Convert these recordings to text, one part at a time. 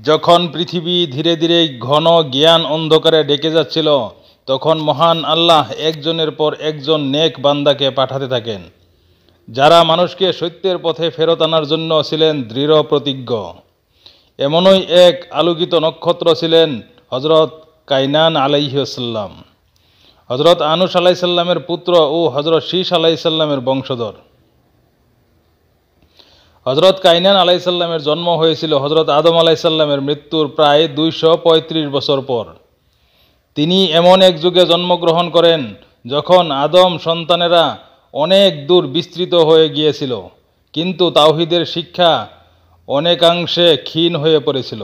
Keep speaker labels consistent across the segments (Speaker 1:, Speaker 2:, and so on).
Speaker 1: যখন পৃথিবী ধীরে ধীরে ঘন জ্ঞান অন্ধকারে ডেকে যাচ্ছিল, তখন মহান আল্লাহ একজনের পর একজন নেক বান্দাকে পাঠাতে থাকেন, যারা মানুষকে সত্যের পথে ফেরত আনার জন্য ছিলেন দৃঢ় প্রতিজ্ঞ। এমনই এক আলোকিত নক্ষত্র ছিলেন হজরত কাইনান আলাইহিসসালাম, হজরত আনুস আলাইসাল্লামের পুত্র ও হজরত শীস আলাইসাল্লামের বংশধর। হজরত কাইনান আলাইসাল্লামের জন্ম হয়েছিল হজরত আদম আলাইসাল্লামের মৃত্যুর প্রায় 235 বছর পর। তিনি এমন এক যুগে জন্মগ্রহণ করেন যখন আদম সন্তানেরা অনেক দূর বিস্তৃত হয়ে গিয়েছিল, কিন্তু তাওহীদের শিক্ষা অনেকাংশে ক্ষীণ হয়ে পড়েছিল।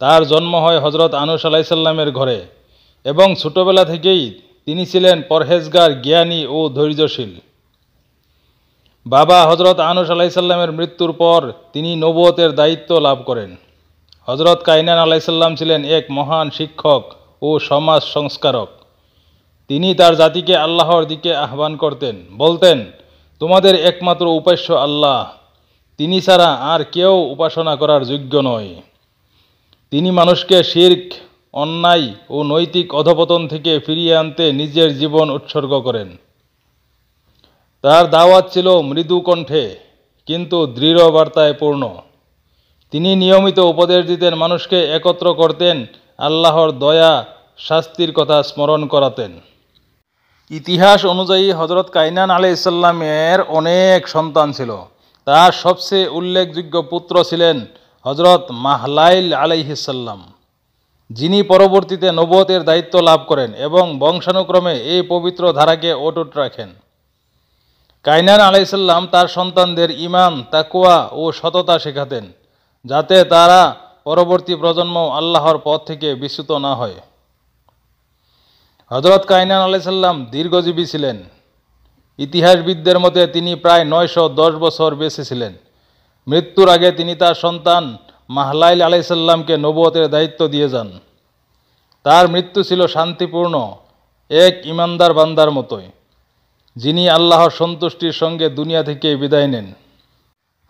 Speaker 1: তার জন্ম হয় হজরত আনুস আলাইসাল্লামের ঘরে, এবং ছোটবেলা থেকেই তিনি ছিলেন পরহেজগার, জ্ঞানী ও ধৈর্যশীল। বাবা হজরত আনুস আলাইসাল্লামের মৃত্যুর পর তিনি নবুয়তের দায়িত্ব লাভ করেন। হজরত কাইনান আলাইসাল্লাম ছিলেন এক মহান শিক্ষক ও সমাজ সংস্কারক। তিনি তার জাতিকে আল্লাহর দিকে আহ্বান করতেন, বলতেন, তোমাদের একমাত্র উপাস্য আল্লাহ, তিনি ছাড়া আর কেউ উপাসনা করার যোগ্য নয়। তিনি মানুষকে শিরক, অন্যায় ও নৈতিক অধপতন থেকে ফিরিয়ে আনতে নিজের জীবন উৎসর্গ করেন। তার দাওয়াত ছিল মৃদু কণ্ঠে কিন্তু দৃঢ় বার্তায় পূর্ণ। তিনি নিয়মিত উপদেশ দিতেন, মানুষকে একত্র করতেন, আল্লাহর দয়া শাস্তির কথা স্মরণ করাতেন। ইতিহাস অনুযায়ী হজরত কাইনান আলাইহিসসালামের অনেক সন্তান ছিল। তার সবচেয়ে উল্লেখযোগ্য পুত্র ছিলেন হজরত মাহলাইল আলাইহিসসালাম, যিনি পরবর্তীতে নবুয়তের দায়িত্ব লাভ করেন এবং বংশানুক্রমে এই পবিত্র ধারাকে অটুট রাখেন। কাইনান আলাইহিসসালাম তার সন্তানদের ঈমান, তাকওয়া ও সততা শেখাতেন, যাতে তারা পরবর্তী প্রজন্ম আল্লাহর পথ থেকে বিচ্যুত না হয়। হজরত কাইনান আলাইহিসসালাম দীর্ঘজীবী ছিলেন। ইতিহাসবিদদের মতে তিনি প্রায় 910 বছর বেঁচে ছিলেন। মৃত্যুর আগে তিনি তার সন্তান মাহলাইল আলাইহিসসালামকে নবুয়তের দায়িত্ব দিয়ে যান। তার মৃত্যু ছিল শান্তিপূর্ণ, এক ইমানদার বান্দার মতোই, যিনি আল্লাহর সন্তুষ্টির সঙ্গে দুনিয়া থেকে বিদায় নেন।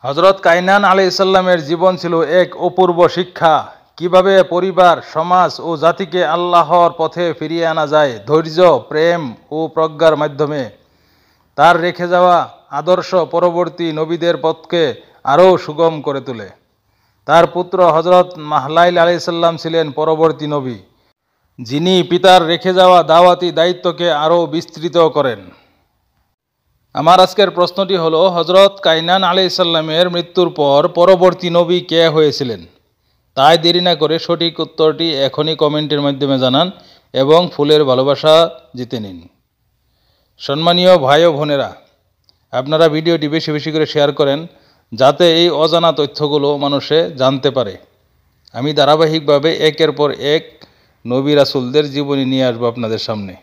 Speaker 1: হজরত কাইনান আলাইহিসসালামের জীবন ছিল এক অপূর্ব শিক্ষা, কিভাবে পরিবার, সমাজ ও জাতিকে আল্লাহর পথে ফিরিয়ে আনা যায় ধৈর্য, প্রেম ও প্রজ্ঞার মাধ্যমে। তার রেখে যাওয়া আদর্শ পরবর্তী নবীদের পথকে আরও সুগম করে তোলে। তার পুত্র হজরত মাহলাইল আলাইহিসসালাম ছিলেন পরবর্তী নবী, যিনি পিতার রেখে যাওয়া দাওয়াতি দায়িত্বকে আরও বিস্তৃত করেন। আমার আজকের প্রশ্নটি হলো, হজরত কাইনান আলাইহিসসালামের মৃত্যুর পর পরবর্তী নবী কে হয়েছিলেন? তাই দেরি না করে সঠিক উত্তরটি এখনই কমেন্টের মাধ্যমে জানান এবং ফুলের ভালোবাসা জিতে নিন। সম্মানীয় ভাই ও বোনেরা, আপনারা ভিডিওটি বেশি বেশি করে শেয়ার করেন, যাতে এই অজানা তথ্যগুলো মানুষে জানতে পারে। আমি ধারাবাহিকভাবে একের পর এক নবী রাসূলদের জীবনী নিয়ে আসবো আপনাদের সামনে।